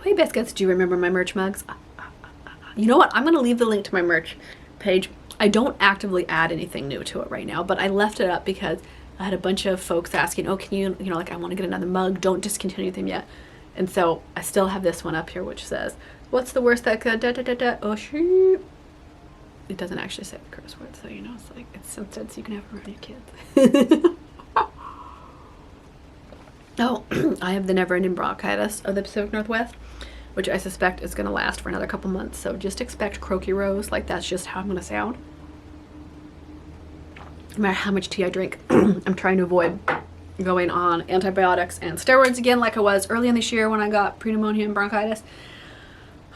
Hey Biscuits, do you remember my merch mugs? You know what? I'm going to leave the link to my merch page. I don't actively add anything new to it right now, but I left it up because I had a bunch of folks asking, oh, can you know, like I want to get another mug. Don't discontinue them yet. And so I still have this one up here which says, what's the worst that could oh shoot. It doesn't actually say the curse word, so you know, it's like, it's censored so you can have it around your kids. Oh, I have the never-ending bronchitis of the Pacific Northwest, which I suspect is going to last for another couple months. So just expect croaky rows. Like, that's just how I'm going to sound. No matter how much tea I drink, I'm trying to avoid going on antibiotics and steroids again like I was early in this year when I got pneumonia and bronchitis.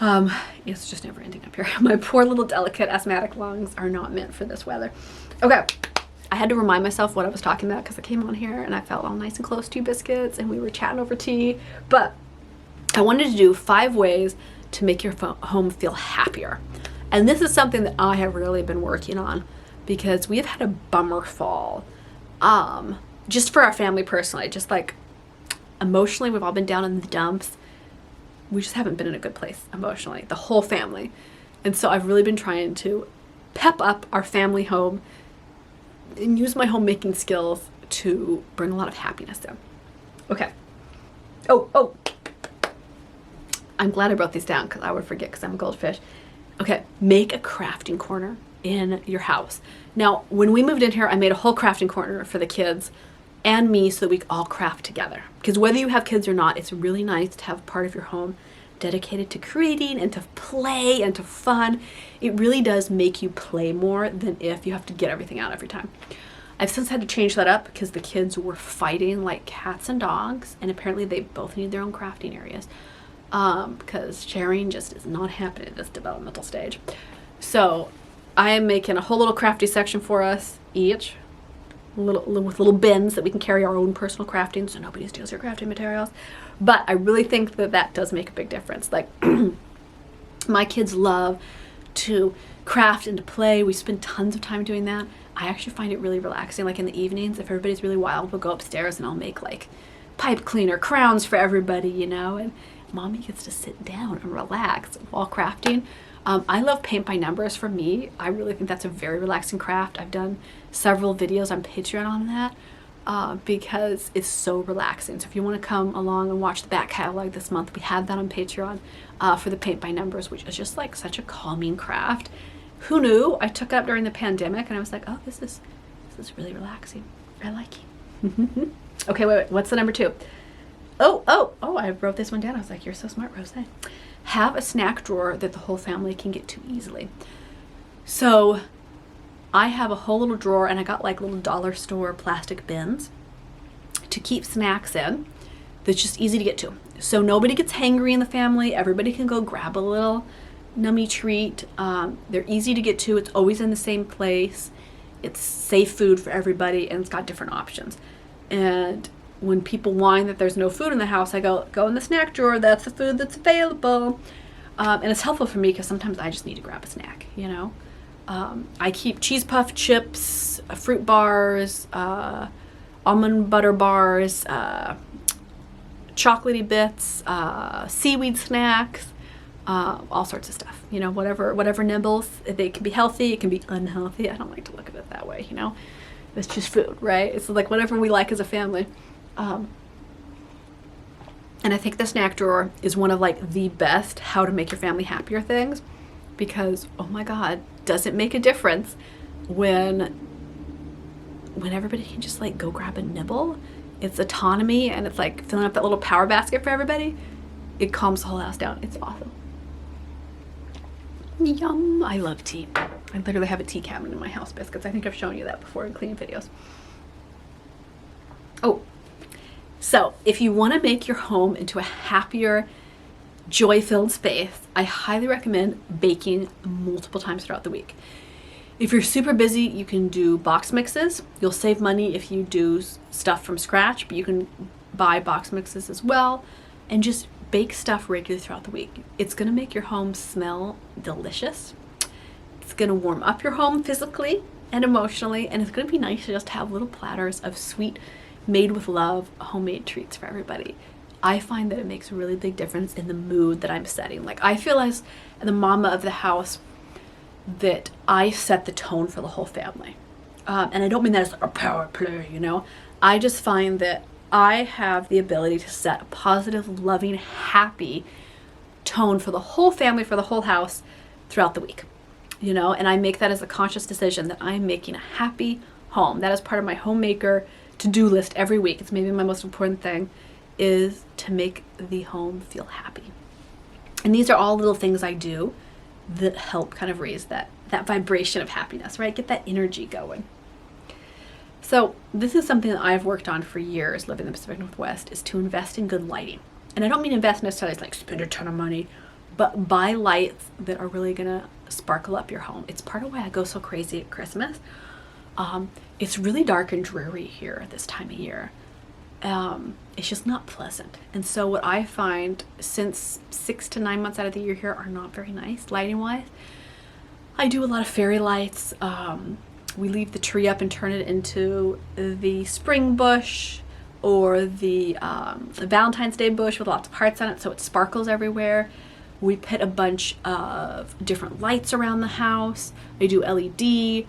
It's just never ending up here. My poor little delicate asthmatic lungs are not meant for this weather. Okay. I had to remind myself what I was talking about because I came on here and I felt all nice and close to you, Biscuits, and we were chatting over tea. But I wanted to do 5 ways to make your home feel happier. And this is something that I have really been working on because we have had a bummer fall. Just for our family personally, just like emotionally, we've all been down in the dumps. We just haven't been in a good place emotionally, the whole family. And so I've really been trying to pep up our family home and use my homemaking skills to bring a lot of happiness in. Okay. Oh. I'm glad I wrote these down because I would forget because I'm a goldfish. Okay, make a crafting corner in your house. Now, when we moved in here, I made a whole crafting corner for the kids and me so that we could all craft together. Because whether you have kids or not, it's really nice to have part of your home dedicated to creating and to play and to fun. It really does make you play more than if you have to get everything out every time. I've since had to change that up because the kids were fighting like cats and dogs, and apparently they both need their own crafting areas because sharing just is not happening at this developmental stage. So I am making a whole little crafty section for us each, with little bins that we can carry our own personal crafting so nobody steals your crafting materials. But I really think that that does make a big difference. Like my kids love to craft and to play. We spend tons of time doing that. I actually find it really relaxing. Like in the evenings, if everybody's really wild, we'll go upstairs and I'll make like pipe cleaner crowns for everybody, you know, and mommy gets to sit down and relax while crafting. I love paint by numbers. For me, I really think that's a very relaxing craft. I've done several videos on Patreon on that because it's so relaxing. So if you want to come along and watch the back catalog this month, we have that on Patreon for the paint by numbers, which is just like such a calming craft. Who knew? I took it up during the pandemic and I was like, oh, this is really relaxing. I like it. Okay, wait, what's the number 2? Oh, I wrote this one down. I was like, you're so smart, Rose. Have a snack drawer that the whole family can get to easily. So I have a whole little drawer and I got like little dollar store plastic bins to keep snacks in that's just easy to get to. So nobody gets hangry in the family. Everybody can go grab a little nummy treat. They're easy to get to. It's always in the same place. It's safe food for everybody and it's got different options. And when people whine that there's no food in the house, I go in the snack drawer. That's the food that's available. And it's helpful for me because sometimes I just need to grab a snack, you know. I keep cheese puff chips, fruit bars, almond butter bars, chocolatey bits, seaweed snacks, all sorts of stuff, you know, whatever nibbles. They can be healthy, it can be unhealthy. I don't like to look at it that way, you know. It's just food, right? It's like whatever we like as a family. And I think the snack drawer is one of like the best how to make your family happier things because, oh my God, does it make a difference when everybody can just like go grab a nibble? It's autonomy and it's like filling up that little power basket for everybody. It calms the whole house down. It's awesome. Yum. I love tea. I literally have a tea cabinet in my house, Biscuits. I think I've shown you that before in cleaning videos. Oh, so if you want to make your home into a happier, joy-filled space, I highly recommend baking multiple times throughout the week. If you're super busy, you can do box mixes. You'll save money if you do stuff from scratch, but you can buy box mixes as well and just bake stuff regularly throughout the week. It's going to make your home smell delicious. It's going to warm up your home physically and emotionally, and it's going to be nice to just have little platters of sweet, made with love, homemade treats for everybody. I find that it makes a really big difference in the mood that I'm setting. Like, I feel as the mama of the house that I set the tone for the whole family. And I don't mean that as like a power play, you know. I just find that I have the ability to set a positive, loving, happy tone for the whole family, for the whole house throughout the week, you know. And I make that as a conscious decision that I'm making a happy home. That is part of my homemaker to-do list every week. It's maybe my most important thing, is to make the home feel happy. And these are all little things I do that help kind of raise that vibration of happiness, right? Get that energy going. So this is something that I've worked on for years living in the Pacific Northwest, is to invest in good lighting. And I don't mean invest necessarily as like spend a ton of money, but buy lights that are really gonna sparkle up your home. It's part of why I go so crazy at Christmas. It's really dark and dreary here at this time of year. It's just not pleasant. And so what I find, since 6 to 9 months out of the year here are not very nice lighting wise, I do a lot of fairy lights. We leave the tree up and turn it into the spring bush or the Valentine's Day bush with lots of hearts on it, so it sparkles everywhere. We put a bunch of different lights around the house. I do LED,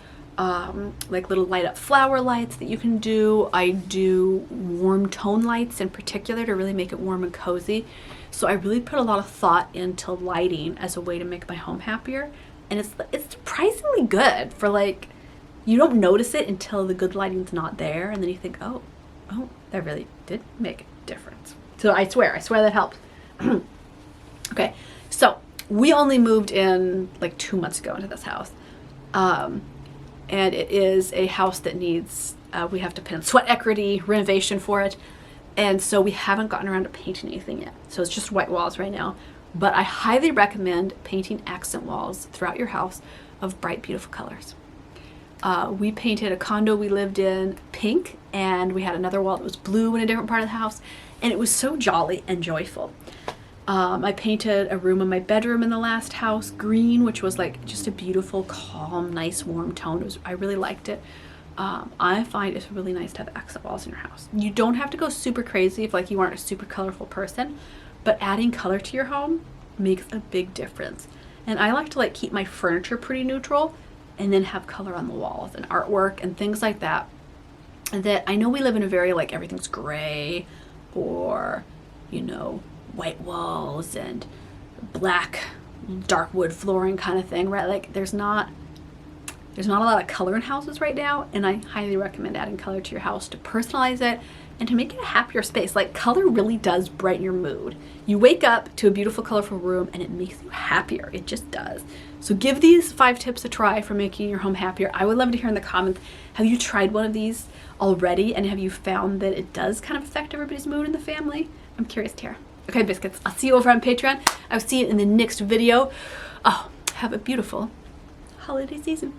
like little light up flower lights that you can do. I do warm tone lights in particular to really make it warm and cozy. So I really put a lot of thought into lighting as a way to make my home happier. And it's surprisingly good for, like, you don't notice it until the good lighting's not there, and then you think, oh, that really did make a difference. So I swear that helps. Okay, so we only moved in like 2 months ago into this house. And it is a house that needs, we have to put in sweat equity renovation for it. And so we haven't gotten around to painting anything yet. So it's just white walls right now. But I highly recommend painting accent walls throughout your house of bright, beautiful colors. We painted a condo we lived in pink, and we had another wall that was blue in a different part of the house, and it was so jolly and joyful. I painted a room in my bedroom in the last house green, which was like just a beautiful, calm, nice, warm tone. I really liked it. I find it's really nice to have accent walls in your house. You don't have to go super crazy if like you aren't a super colorful person, but adding color to your home makes a big difference. And I like to like keep my furniture pretty neutral and then have color on the walls and artwork and things like that. And that I know we live in a very like everything's gray or, you know, white walls and black dark wood flooring kind of thing, right? Like there's not a lot of color in houses right now, and I highly recommend adding color to your house to personalize it and to make it a happier space. Like color really does brighten your mood. You wake up to a beautiful, colorful room and it makes you happier. It just does. So give these 5 tips a try for making your home happier. I would love to hear in the comments, have you tried one of these already, and have you found that it does kind of affect everybody's mood in the family? I'm curious to hear. Okay, biscuits, I'll see you over on Patreon. I'll see you in the next video. Oh, have a beautiful holiday season.